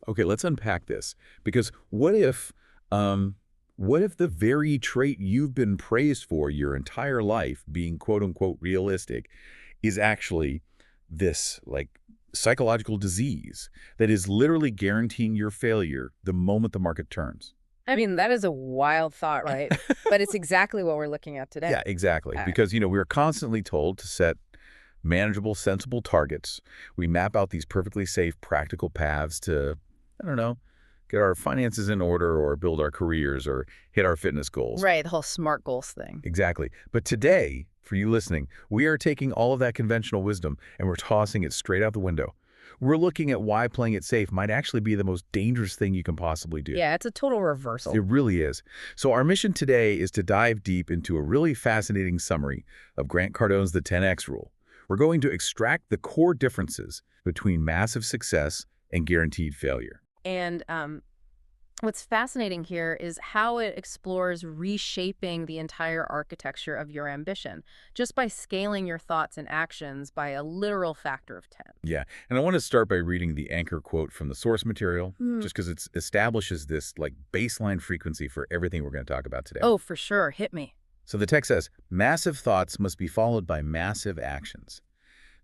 Okay, let's unpack this. Because what if the very trait you've been praised for your entire life, being quote-unquote realistic, is actually this, like, psychological disease that is literally guaranteeing your failure the moment the market turns? I mean, that is a wild thought, right? But it's exactly what we're looking at today. Yeah, exactly. Uh, Because, we're constantly told to set manageable, sensible targets. We map out these perfectly safe, practical paths to, I don't know, get our finances in order or build our careers or hit our fitness goals. right, the whole SMART goals thing. Exactly. But today, for you listening, we are taking all of that conventional wisdom and we're tossing it straight out the window. We're looking at why playing it safe might actually be the most dangerous thing you can possibly do. Yeah, it's a total It reversal. really is. So our mission today is to dive deep into a really fascinating summary of Grant Cardone's The 10X Rule. We're going to extract the core differences between massive success and guaranteed failure. And what's fascinating here is how it explores reshaping the entire architecture of your ambition just by scaling your thoughts and actions by a literal factor of 10. Yeah, and I want to start by reading the anchor quote from the source material, Hmm. just because it establishes this like baseline frequency for everything we're going to talk about today. Oh, for sure. Hit me. So the text says, massive thoughts must be followed by massive actions.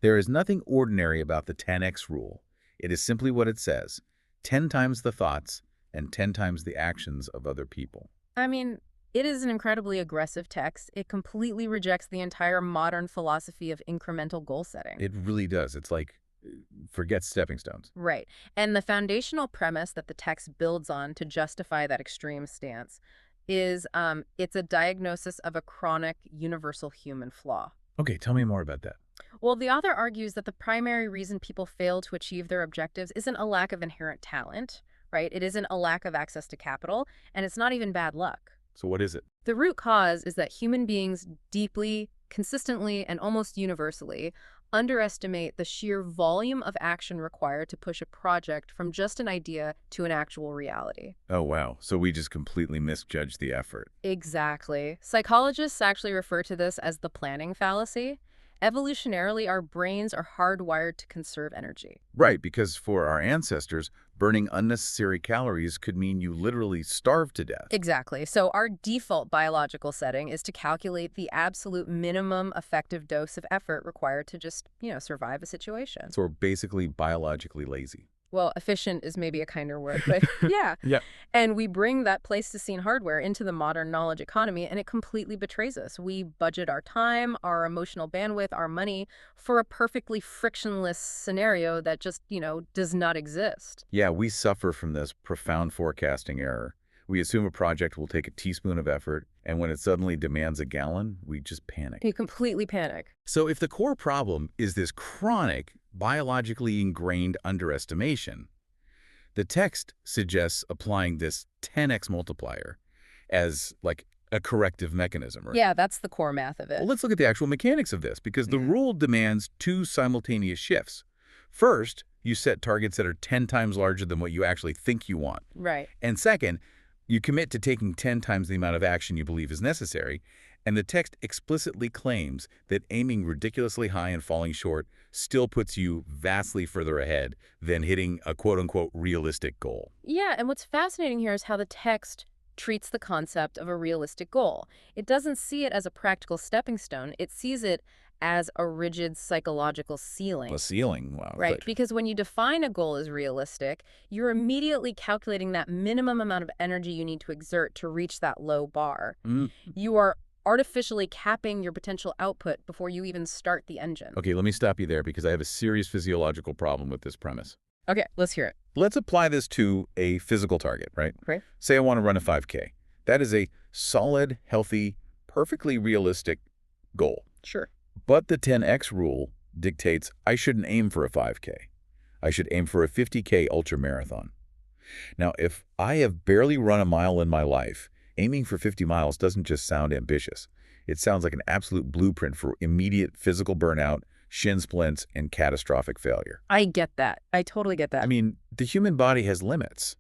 There is nothing ordinary about the 10X rule. It is simply what it says, 10 times the thoughts and 10 times the actions of other people. I mean, it is an incredibly aggressive text. It completely rejects the entire modern philosophy of incremental goal setting. It really does. It's like, forget stepping stones. Right. And the foundational premise that the text builds on to justify that extreme stance is it's a diagnosis of a chronic universal human flaw. Okay, tell me more about that. Well, the author argues that the primary reason people fail to achieve their objectives isn't a lack of inherent talent, right? It isn't a lack of access to capital, and it's not even bad luck. So what is it? The root cause is that human beings deeply, consistently, and almost universally underestimate the sheer volume of action required to push a project from just an idea to an actual reality. Oh, wow. So we just completely misjudged the effort. Exactly. Psychologists actually refer to this as the planning fallacy. Evolutionarily, our brains are hardwired to conserve energy. Right, because for our ancestors, burning unnecessary calories could mean you literally starve to death. Exactly. So our default biological setting is to calculate the absolute minimum effective dose of effort required to just, survive a situation. So we're basically biologically lazy. Well, efficient is maybe a kinder word, but yeah. Yeah. And we bring that Pleistocene hardware into the modern knowledge economy, and it completely betrays us. We budget our time, our emotional bandwidth, our money for a perfectly frictionless scenario that just, does not exist. Yeah, we suffer from this profound forecasting error. We assume a project will take a teaspoon of effort, and when it suddenly demands a gallon, we just panic. You completely panic. So if the core problem is this chronic, biologically ingrained underestimation, the text suggests applying this 10x multiplier as like a corrective mechanism. Right? Yeah, that's the core math of it. Well, let's look at the actual mechanics of this, because the rule demands two simultaneous shifts. First, you set targets that are 10 times larger than what you actually think you want. Right. And second, you commit to taking 10 times the amount of action you believe is necessary, and the text explicitly claims that aiming ridiculously high and falling short still puts you vastly further ahead than hitting a quote-unquote realistic goal. Yeah, and what's fascinating here is how the text treats the concept of a realistic goal. It doesn't see it as a practical stepping stone. It sees it as a rigid psychological ceiling. A ceiling, wow. Right, because when you define a goal as realistic, you're immediately calculating that minimum amount of energy you need to exert to reach that low bar. Mm. You are artificially capping your potential output before you even start the engine. Okay, let me stop you there because I have a serious physiological problem with this premise. Okay, let's hear it. Let's apply this to a physical target, right? Right. Say I want to run a 5K. That is a solid, healthy, perfectly realistic goal. Sure. But the 10X rule dictates I shouldn't aim for a 5K. I should aim for a 50K ultramarathon. Now, if I have barely run a mile in my life, aiming for 50 miles doesn't just sound ambitious. It sounds like an absolute blueprint for immediate physical burnout, shin splints, and catastrophic failure. I get that. I totally get that. I mean, the human body has limits.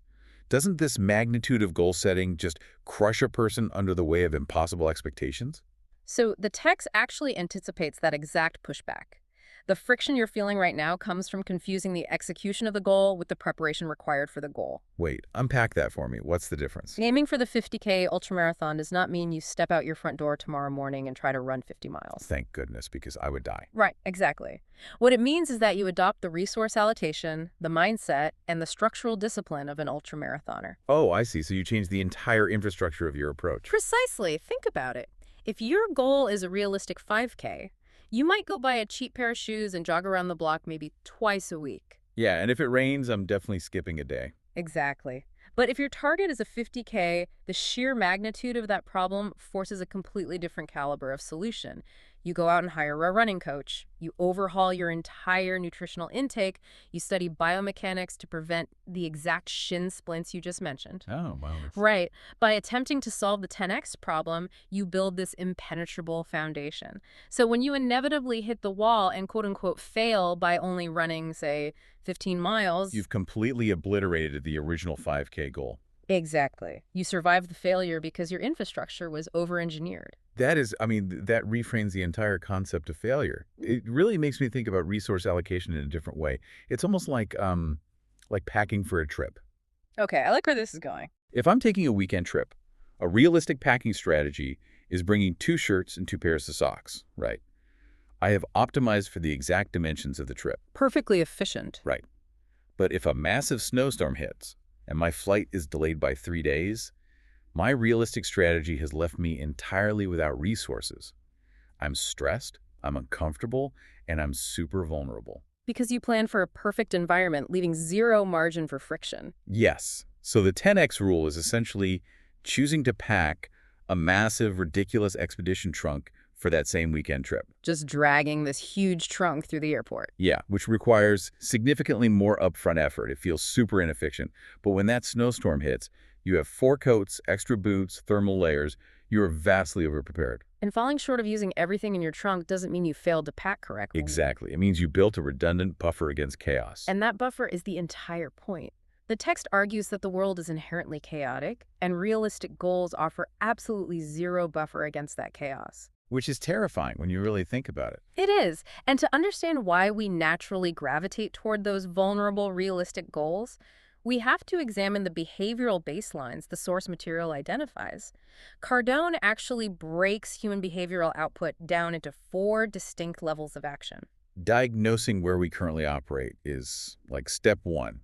Doesn't this magnitude of goal setting just crush a person under the weight of impossible expectations? So the text actually anticipates that exact pushback. The friction you're feeling right now comes from confusing the execution of the goal with the preparation required for the goal. Wait, unpack that for me. What's the difference? Aiming for the 50K ultramarathon does not mean you step out your front door tomorrow morning and try to run 50 miles. Thank goodness, because I would die. Right, exactly. What it means is that you adopt the resource allocation, the mindset, and the structural discipline of an ultramarathoner. Oh, I see. So you change the entire infrastructure of your approach. Precisely. Think about it. If your goal is a realistic 5K, you might go buy a cheap pair of shoes and jog around the block maybe twice a week. Yeah, and if it rains, I'm definitely skipping a day. Exactly. But if your target is a 50K, the sheer magnitude of that problem forces a completely different caliber of solution. You go out and hire a running coach. You overhaul your entire nutritional intake. You study biomechanics to prevent the exact shin splints you just mentioned. Oh, wow. Right. By attempting to solve the 10x problem, you build this impenetrable foundation. So when you inevitably hit the wall and quote-unquote fail by only running, say, 15 miles... You've completely obliterated the original 5K goal. Exactly. You survived the failure because your infrastructure was over-engineered. That is, I mean, that reframes the entire concept of failure. It really makes me think about resource allocation in a different way. It's almost like packing for a trip. Okay, I like where this is going. If I'm taking a weekend trip, a realistic packing strategy is bringing 2 shirts and 2 pairs of socks, right? I have optimized for the exact dimensions of the trip. Perfectly efficient. Right. But if a massive snowstorm hits and my flight is delayed by 3 days, my realistic strategy has left me entirely without resources. I'm stressed, I'm uncomfortable, and I'm super vulnerable. Because you plan for a perfect environment, leaving zero margin for friction. Yes. So the 10X rule is essentially choosing to pack a massive, ridiculous expedition trunk for that same weekend trip. Just dragging this huge trunk through the airport. Yeah, which requires significantly more upfront effort. It feels super inefficient. But when that snowstorm hits, you have 4 coats, extra boots, thermal layers. You are vastly overprepared. And falling short of using everything in your trunk doesn't mean you failed to pack correctly. Exactly. It means you built a redundant buffer against chaos. And that buffer is the entire point. The text argues that the world is inherently chaotic, and realistic goals offer absolutely zero buffer against that chaos. Which is terrifying when you really think about it. It is. And to understand why we naturally gravitate toward those vulnerable, realistic goals, we have to examine the behavioral baselines the source material identifies. Cardone actually breaks human behavioral output down into 4 distinct levels of action. Diagnosing where we currently operate is like step 1.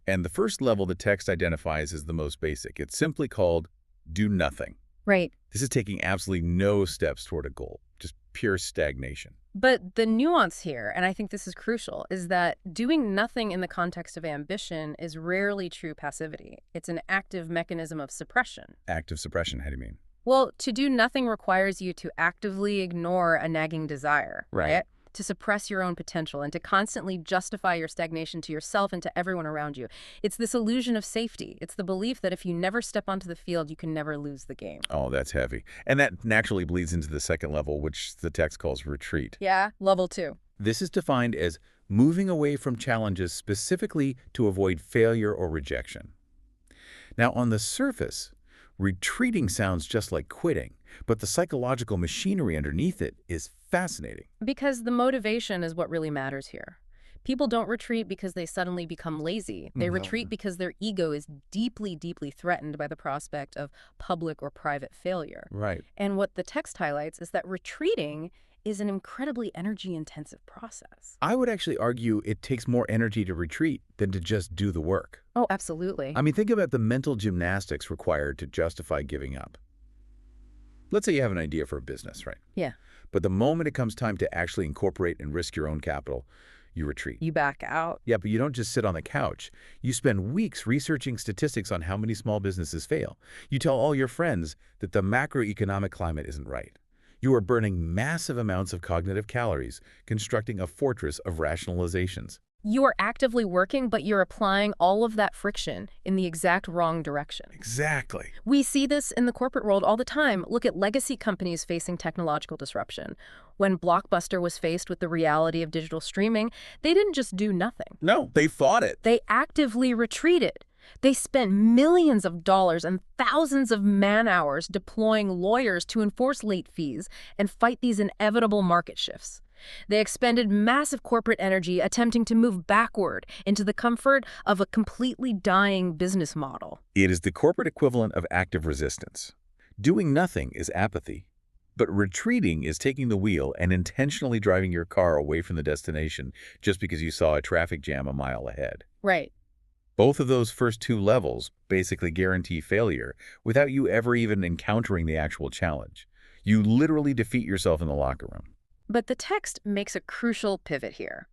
And the first level the text identifies is the most basic. It's simply called do nothing. Right. This is taking absolutely no steps toward a goal, just pure stagnation. But the nuance here, and I think this is crucial, is that doing nothing in the context of ambition is rarely true passivity. It's an active mechanism of suppression. Active suppression, how do you mean? Well, to do nothing requires you to actively ignore a nagging desire, right? To suppress your own potential and to constantly justify your stagnation to yourself and to everyone around you. It's this illusion of safety. It's the belief that if you never step onto the field, you can never lose the game. Oh, that's heavy. And that naturally bleeds into the second level, which the text calls retreat. Yeah, level 2. This is defined as moving away from challenges specifically to avoid failure or rejection. Now, on the surface, retreating sounds just like quitting, but the psychological machinery underneath it is fascinating. Because the motivation is what really matters here. People don't retreat because they suddenly become lazy. They retreat because their ego is deeply, deeply threatened by the prospect of public or private failure. Right. And what the text highlights is that retreating is an incredibly energy-intensive process. I would actually argue it takes more energy to retreat than to just do the work. Oh, absolutely. I mean, think about the mental gymnastics required to justify giving up. Let's say you have an idea for a business, right? Yeah. But the moment it comes time to actually incorporate and risk your own capital, you retreat. You back out. Yeah, but you don't just sit on the couch. You spend weeks researching statistics on how many small businesses fail. You tell all your friends that the macroeconomic climate isn't right. You are burning massive amounts of cognitive calories, constructing a fortress of rationalizations. You are actively working, but you're applying all of that friction in the exact wrong direction. Exactly. We see this in the corporate world all the time. Look at legacy companies facing technological disruption. When Blockbuster was faced with the reality of digital streaming, they didn't just do nothing. No, they fought it. They actively retreated. They spent millions of dollars and thousands of man-hours deploying lawyers to enforce late fees and fight these inevitable market shifts. They expended massive corporate energy attempting to move backward into the comfort of a completely dying business model. It is the corporate equivalent of active resistance. Doing nothing is apathy, but retreating is taking the wheel and intentionally driving your car away from the destination just because you saw a traffic jam a mile ahead. Right. Both of those first two levels basically guarantee failure without you ever even encountering the actual challenge. You literally defeat yourself in the locker room. But the text makes a crucial pivot here.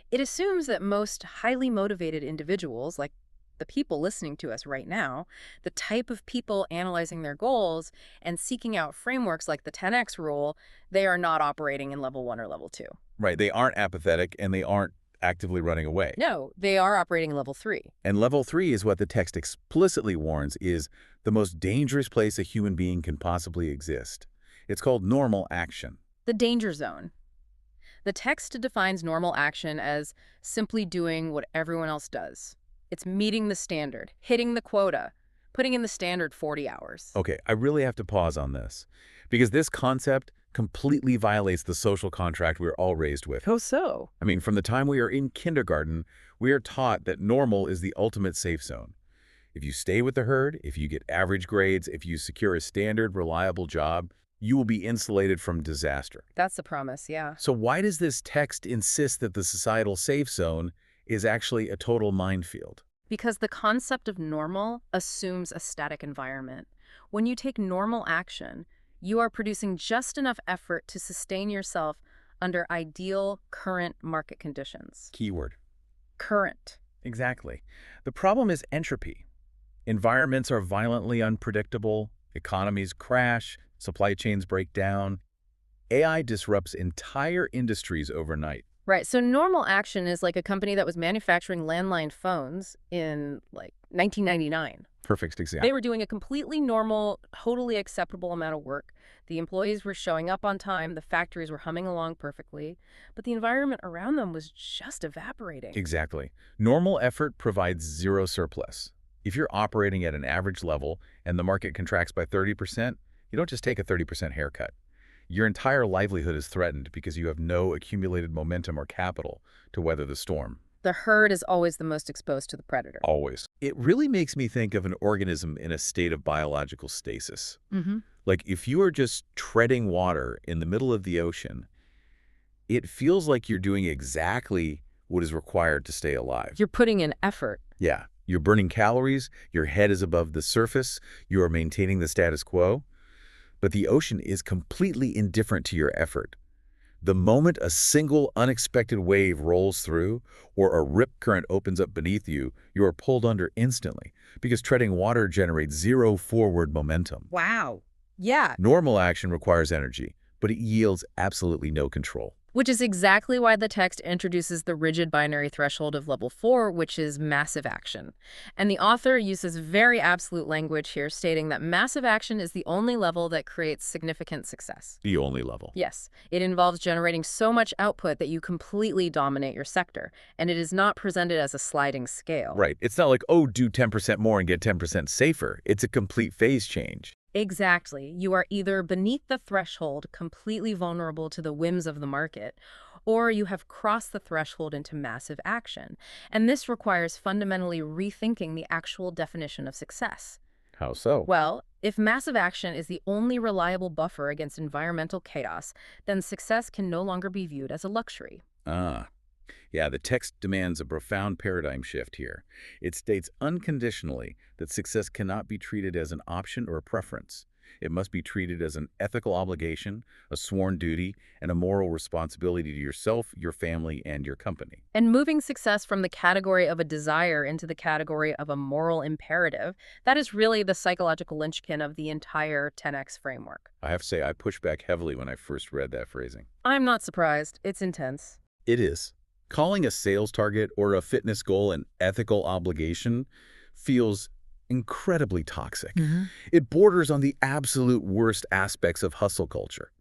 It assumes that most highly motivated individuals, like the people listening to us right now, the type of people analyzing their goals and seeking out frameworks like the 10X rule, they are not operating in level 1 or level 2. Right, they aren't apathetic and they aren't actively running away. No, they are operating in level 3. And level 3 is what the text explicitly warns is the most dangerous place a human being can possibly exist. It's called normal action. The danger zone. The text defines normal action as simply doing what everyone else does. It's meeting the standard, hitting the quota, putting in the standard 40 hours. Okay, I really have to pause on this because this concept completely violates the social contract we're all raised with. How so? I mean, from the time we are in kindergarten, we are taught that normal is the ultimate safe zone. If you stay with the herd, if you get average grades, if you secure a standard, reliable job, you will be insulated from disaster. That's the promise, yeah. So why does this text insist that the societal safe zone is actually a total minefield? Because the concept of normal assumes a static environment. When you take normal action, you are producing just enough effort to sustain yourself under ideal current market conditions. Keyword. Current. Exactly. The problem is entropy. Environments are violently unpredictable, economies crash, supply chains break down. AI disrupts entire industries overnight. Right, so normal action is like a company that was manufacturing landline phones in, 1999. Perfect example. They were doing a completely normal, totally acceptable amount of work. The employees were showing up on time, the factories were humming along perfectly, but the environment around them was just evaporating. Exactly. Normal effort provides zero surplus. If you're operating at an average level and the market contracts by 30%, you don't just take a 30% haircut. Your entire livelihood is threatened because you have no accumulated momentum or capital to weather the storm. The herd is always the most exposed to the predator. Always. It really makes me think of an organism in a state of biological stasis. Like if you are just treading water in the middle of the ocean, it feels like you're doing exactly what is required to stay alive. You're putting in effort. Yeah. You're burning calories, your head is above the surface, you are maintaining the status quo. But the ocean is completely indifferent to your effort. The moment a single unexpected wave rolls through or a rip current opens up beneath you, you are pulled under instantly because treading water generates zero forward momentum. Wow. Yeah. Normal action requires energy, but it yields absolutely no control. Which is exactly why the text introduces the rigid binary threshold of level 4, which is massive action. And the author uses very absolute language here, stating that massive action is the only level that creates significant success. The only level. Yes, it involves generating so much output that you completely dominate your sector, and it is not presented as a sliding scale. Right. It's not like, oh, do 10% more and get 10% safer. It's a complete phase change. Exactly. You are either beneath the threshold, completely vulnerable to the whims of the market, or you have crossed the threshold into massive action. And this requires fundamentally rethinking the actual definition of success. How so? Well, if massive action is the only reliable buffer against environmental chaos, then success can no longer be viewed as a luxury. Yeah, the text demands a profound paradigm shift here. It states unconditionally that success cannot be treated as an option or a preference. It must be treated as an ethical obligation, a sworn duty, and a moral responsibility to yourself, your family, and your company. And moving success from the category of a desire into the category of a moral imperative, that is really the psychological linchpin of the entire 10X framework. I have to say, I pushed back heavily when I first read that phrasing. I'm not surprised. It's intense. It is. Calling a sales target or a fitness goal an ethical obligation feels incredibly toxic. It borders on the absolute worst aspects of hustle culture.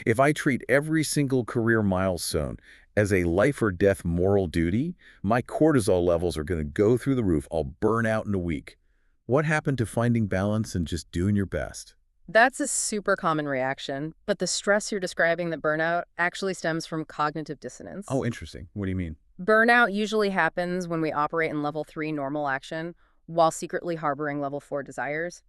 If I treat every single career milestone as a life or death moral duty, my cortisol levels are going to go through the roof. I'll burn out in a week. What happened to finding balance and just doing your best? That's a super common reaction, but the stress you're describing, the burnout, actually stems from cognitive dissonance. Oh, interesting. What do you mean? Burnout usually happens when we operate in level 3 normal action while secretly harboring level 4 desires.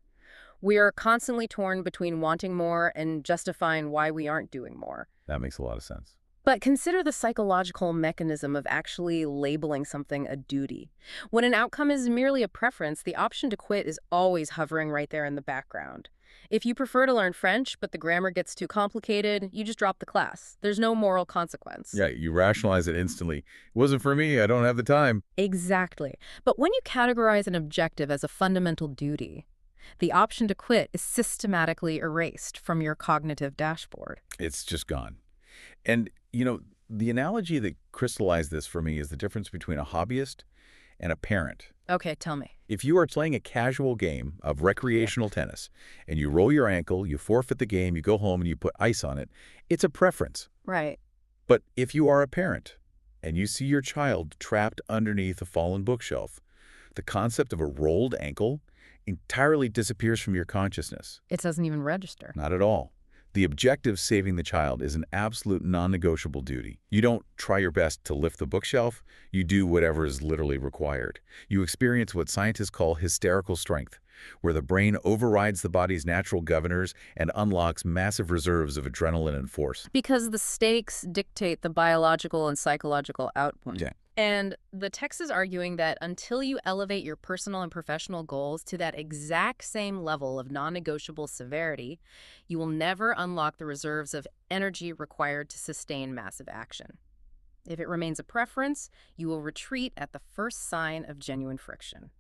We are constantly torn between wanting more and justifying why we aren't doing more. That makes a lot of sense. But consider the psychological mechanism of actually labeling something a duty. When an outcome is merely a preference, the option to quit is always hovering right there in the background. If you prefer to learn French, but the grammar gets too complicated, you just drop the class. There's no moral consequence. Yeah, you rationalize it instantly. It wasn't for me. I don't have the time. Exactly. But when you categorize an objective as a fundamental duty, the option to quit is systematically erased from your cognitive dashboard. It's just gone. And, the analogy that crystallized this for me is the difference between a hobbyist and a parent. Okay, tell me. If you are playing a casual game of recreational tennis and you roll your ankle, you forfeit the game, you go home and you put ice on it, it's a preference. Right. But if you are a parent and you see your child trapped underneath a fallen bookshelf, the concept of a rolled ankle entirely disappears from your consciousness. It doesn't even register. Not at all. The objective, saving the child, is an absolute non-negotiable duty. You don't try your best to lift the bookshelf. You do whatever is literally required. You experience what scientists call hysterical strength, where the brain overrides the body's natural governors and unlocks massive reserves of adrenaline and force. Because the stakes dictate the biological and psychological output. Yeah. And the text is arguing that until you elevate your personal and professional goals to that exact same level of non-negotiable severity, you will never unlock the reserves of energy required to sustain massive action. If it remains a preference, you will retreat at the first sign of genuine friction.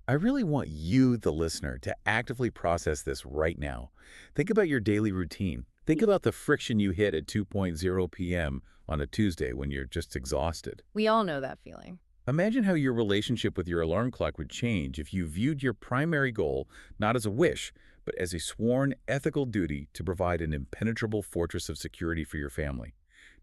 I really want you, the listener, to actively process this right now. Think about your daily routine. Think about the friction you hit at 2:00 p.m. on a Tuesday when you're just exhausted. We all know that feeling. Imagine how your relationship with your alarm clock would change if you viewed your primary goal not as a wish, but as a sworn ethical duty to provide an impenetrable fortress of security for your family.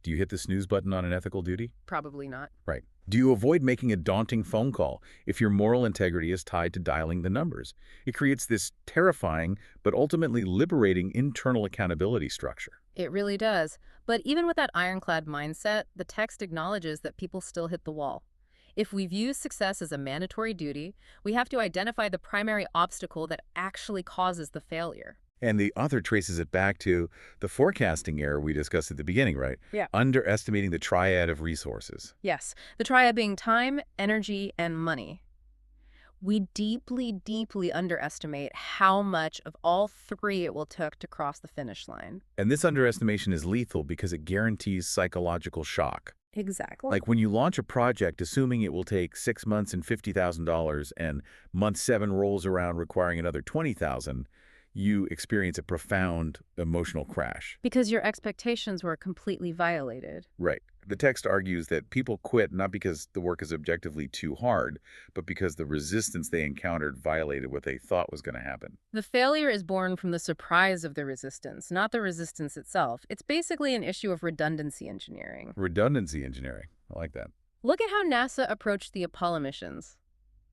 Do you hit the snooze button on an ethical duty? Probably not. Right. Do you avoid making a daunting phone call if your moral integrity is tied to dialing the numbers? It creates this terrifying but ultimately liberating internal accountability structure. It really does. But even with that ironclad mindset, the text acknowledges that people still hit the wall. If we view success as a mandatory duty, we have to identify the primary obstacle that actually causes the failure. And the author traces it back to the forecasting error we discussed at the beginning, right? Yeah. Underestimating the triad of resources. Yes, the triad being time, energy, and money. We deeply, deeply underestimate how much of all three it will take to cross the finish line. And this underestimation is lethal because it guarantees psychological shock. Exactly. Like when you launch a project assuming it will take 6 months and $50,000 and month 7 rolls around requiring another $20,000, you experience a profound emotional crash. Because your expectations were completely violated. Right. The text argues that people quit not because the work is objectively too hard, but because the resistance they encountered violated what they thought was going to happen. The failure is born from the surprise of the resistance, not the resistance itself. It's basically an issue of redundancy engineering. Redundancy engineering. I like that. Look at how NASA approached the Apollo missions.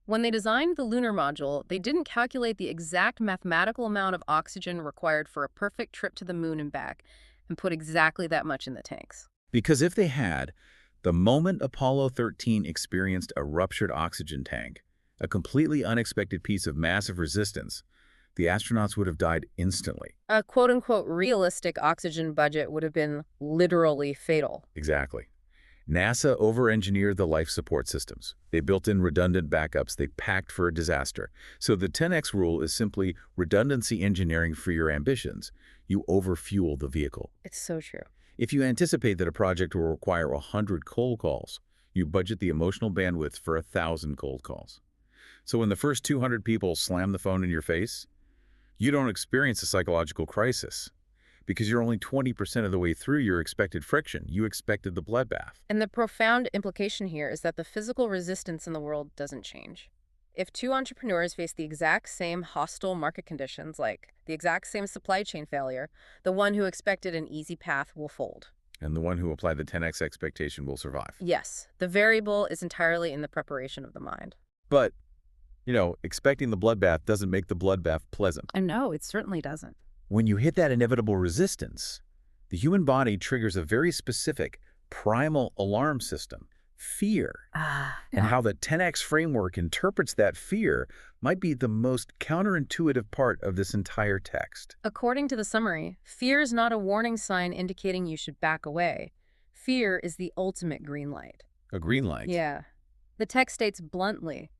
When they designed the lunar module, they didn't calculate the exact mathematical amount of oxygen required for a perfect trip to the moon and back, and put exactly that much in the tanks. Because if they had, the moment Apollo 13 experienced a ruptured oxygen tank, a completely unexpected piece of massive resistance, the astronauts would have died instantly. A quote-unquote realistic oxygen budget would have been literally fatal. Exactly. NASA over-engineered the life support systems. They built in redundant backups. They packed for a disaster. So the 10X rule is simply redundancy engineering for your ambitions. You overfuel the vehicle. It's so true. If you anticipate that a project will require 100 cold calls, you budget the emotional bandwidth for 1,000 cold calls. So when the first 200 people slam the phone in your face, you don't experience a psychological crisis. Because you're only 20% of the way through your expected friction. You expected the bloodbath. And the profound implication here is that the physical resistance in the world doesn't change. If two entrepreneurs face the exact same hostile market conditions, like the exact same supply chain failure, the one who expected an easy path will fold. And the one who applied the 10X expectation will survive. Yes, the variable is entirely in the preparation of the mind. But, expecting the bloodbath doesn't make the bloodbath pleasant. And no, it certainly doesn't. When you hit that inevitable resistance, the human body triggers a very specific primal alarm system, fear. And Yeah. how the 10x framework interprets that fear might be the most counterintuitive part of this entire text. According to the summary, fear is not a warning sign indicating you should back away. Fear is the ultimate green light. A green light. Yeah. The text states bluntly,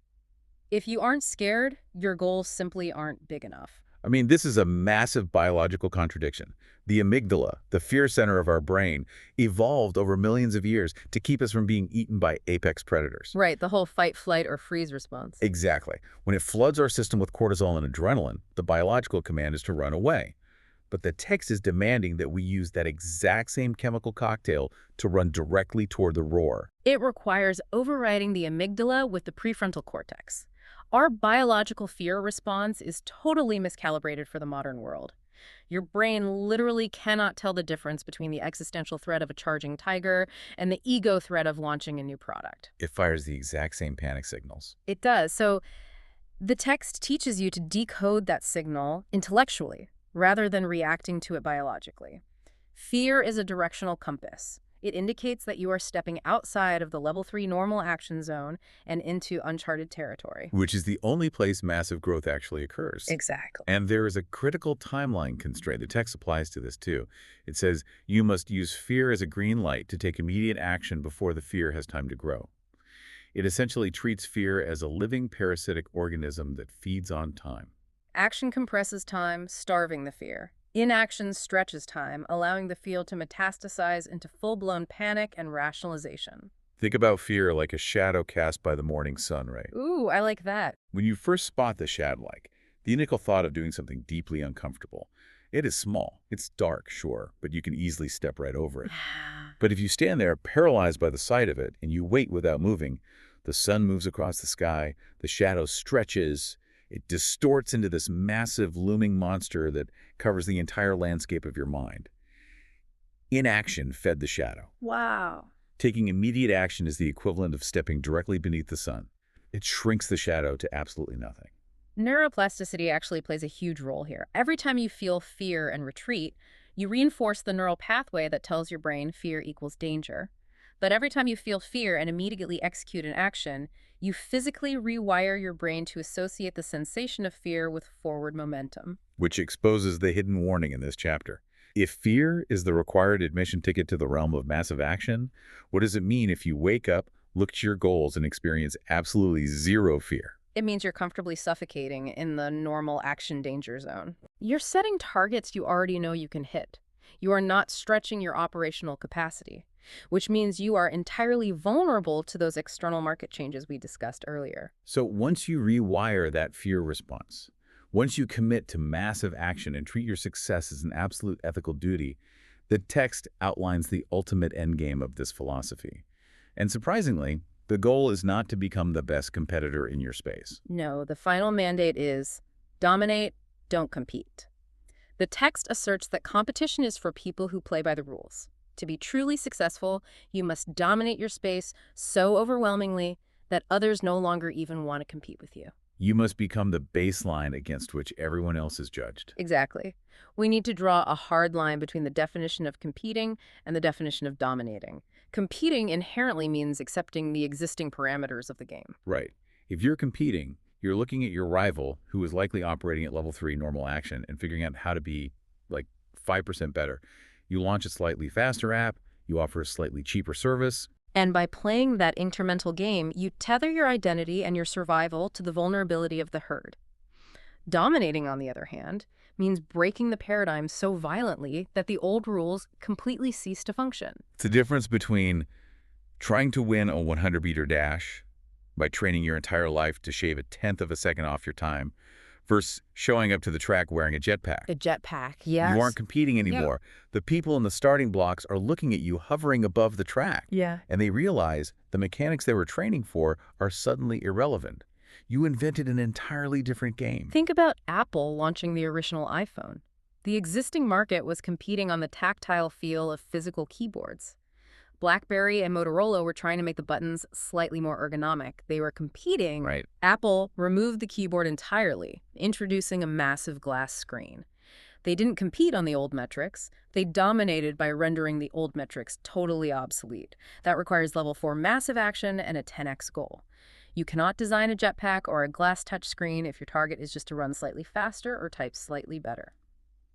if you aren't scared, your goals simply aren't big enough. I mean, this is a massive biological contradiction. The amygdala, the fear center of our brain, evolved over millions of years to keep us from being eaten by apex predators. Right, the whole fight, flight, or freeze response. Exactly. When it floods our system with cortisol and adrenaline, the biological command is to run away. But the text is demanding that we use that exact same chemical cocktail to run directly toward the roar. It requires overriding the amygdala with the prefrontal cortex. Our biological fear response is totally miscalibrated for the modern world. Your brain literally cannot tell the difference between the existential threat of a charging tiger and the ego threat of launching a new product. It fires the exact same panic signals. It does. So the text teaches you to decode that signal intellectually rather than reacting to it biologically. Fear is a directional compass. It indicates that you are stepping outside of the level 3 normal action zone and into uncharted territory. Which is the only place massive growth actually occurs. Exactly. And there is a critical timeline constraint. The text applies to this too. It says you must use fear as a green light to take immediate action before the fear has time to grow. It essentially treats fear as a living parasitic organism that feeds on time. Action compresses time, starving the fear. Inaction stretches time, allowing the field to metastasize into full-blown panic and rationalization. Think about fear like a shadow cast by the morning sun, right? Ooh, I like that. When you first spot the shadow-like, the initial thought of doing something deeply uncomfortable. It is small. It's dark, sure, but you can easily step right over it. But if you stand there paralyzed by the sight of it and you wait without moving, the sun moves across the sky, the shadow stretches, it distorts into this massive looming monster that covers the entire landscape of your mind. Inaction fed the shadow. Wow. Taking immediate action is the equivalent of stepping directly beneath the sun. It shrinks the shadow to absolutely nothing. Neuroplasticity actually plays a huge role here. Every time you feel fear and retreat, you reinforce the neural pathway that tells your brain fear equals danger. But every time you feel fear and immediately execute an action, you physically rewire your brain to associate the sensation of fear with forward momentum. Which exposes the hidden warning in this chapter. If fear is the required admission ticket to the realm of massive action, what does it mean if you wake up, look to your goals, and experience absolutely zero fear? It means you're comfortably suffocating in the normal action danger zone. You're setting targets you already know you can hit. You are not stretching your operational capacity, which means you are entirely vulnerable to those external market changes we discussed earlier. So once you rewire that fear response, once you commit to massive action and treat your success as an absolute ethical duty, the text outlines the ultimate endgame of this philosophy. And surprisingly, the goal is not to become the best competitor in your space. No, the final mandate is dominate, don't compete. The text asserts that competition is for people who play by the rules. To be truly successful, you must dominate your space so overwhelmingly that others no longer even want to compete with you. You must become the baseline against which everyone else is judged. Exactly. We need to draw a hard line between the definition of competing and the definition of dominating. Competing inherently means accepting the existing parameters of the game. Right. If you're competing, you're looking at your rival, who is likely operating at level 3 normal action, and figuring out how to be, like, 5% better. You launch a slightly faster app, you offer a slightly cheaper service. And by playing that incremental game, you tether your identity and your survival to the vulnerability of the herd. Dominating, on the other hand, means breaking the paradigm so violently that the old rules completely cease to function. It's the difference between trying to win a 100-meter dash by training your entire life to shave a tenth of a second off your time versus showing up to the track wearing a jetpack. A jetpack, yes. You aren't competing anymore. The people in the starting blocks are looking at you hovering above the track. Yeah. And they realize the mechanics they were training for are suddenly irrelevant. You invented an entirely different game. Think about Apple launching the original iPhone. The existing market was competing on the tactile feel of physical keyboards. BlackBerry and Motorola were trying to make the buttons slightly more ergonomic. They were competing. Right. Apple removed the keyboard entirely, introducing a massive glass screen. They didn't compete on the old metrics. They dominated by rendering the old metrics totally obsolete. That requires level 4 massive action and a 10x goal. You cannot design a jetpack or a glass touchscreen if your target is just to run slightly faster or type slightly better.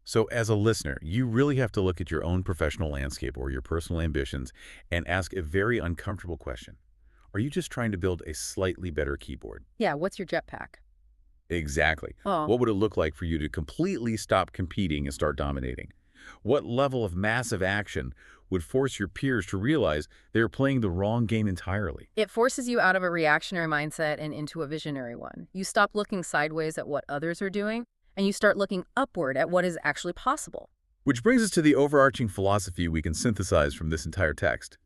So as a listener, you really have to look at your own professional landscape or your personal ambitions and ask a very uncomfortable question. Are you just trying to build a slightly better keyboard? Yeah, what's your jetpack? Exactly. Oh, What would it look like for you to completely stop competing and start dominating? What level of massive action would force your peers to realize they're playing the wrong game entirely? it forces you out of a reactionary mindset and into a visionary one. You stop looking sideways at what others are doing, and you start looking upward at what is actually possible. Which brings us to the overarching philosophy we can synthesize from this entire text.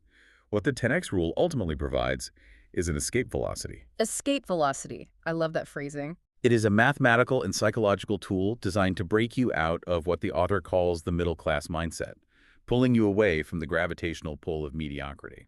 What the 10x rule ultimately provides is an escape velocity. Escape velocity. I love that phrasing. It is a mathematical and psychological tool designed to break you out of what the author calls the middle-class mindset, pulling you away from the gravitational pull of mediocrity.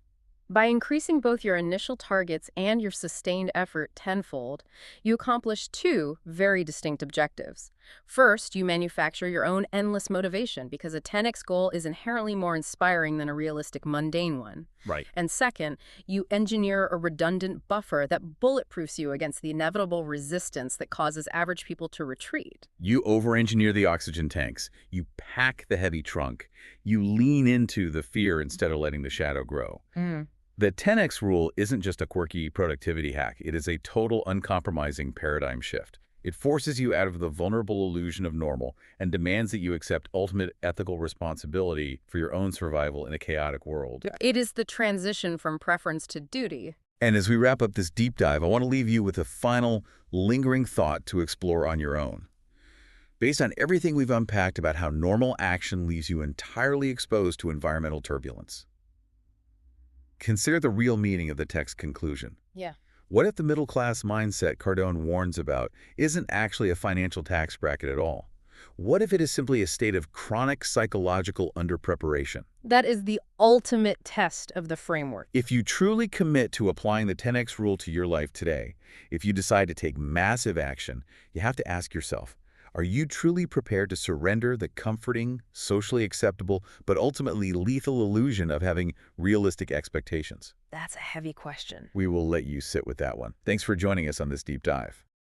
By increasing both your initial targets and your sustained effort tenfold, you accomplish two very distinct objectives. First, you manufacture your own endless motivation because a 10x goal is inherently more inspiring than a realistic mundane one. Right. And second, you engineer a redundant buffer that bulletproofs you against the inevitable resistance that causes average people to retreat. You over-engineer the oxygen tanks. You pack the heavy trunk. You lean into the fear instead of letting the shadow grow. The 10x rule isn't just a quirky productivity hack. It is a total uncompromising paradigm shift. It forces you out of the vulnerable illusion of normal and demands that you accept ultimate ethical responsibility for your own survival in a chaotic world. It is the transition from preference to duty. And as we wrap up this deep dive, I want to leave you with a final, lingering thought to explore on your own. Based on everything we've unpacked about how normal action leaves you entirely exposed to environmental turbulence, consider the real meaning of the text's conclusion. Yeah. What if the middle-class mindset Cardone warns about isn't actually a financial tax bracket at all? What if it is simply a state of chronic psychological underpreparation? That is the ultimate test of the framework. If you truly commit to applying the 10x rule to your life today, if you decide to take massive action, you have to ask yourself, are you truly prepared to surrender the comforting, socially acceptable, but ultimately lethal illusion of having realistic expectations? That's a heavy question. We will let you sit with that one. Thanks for joining us on this deep dive.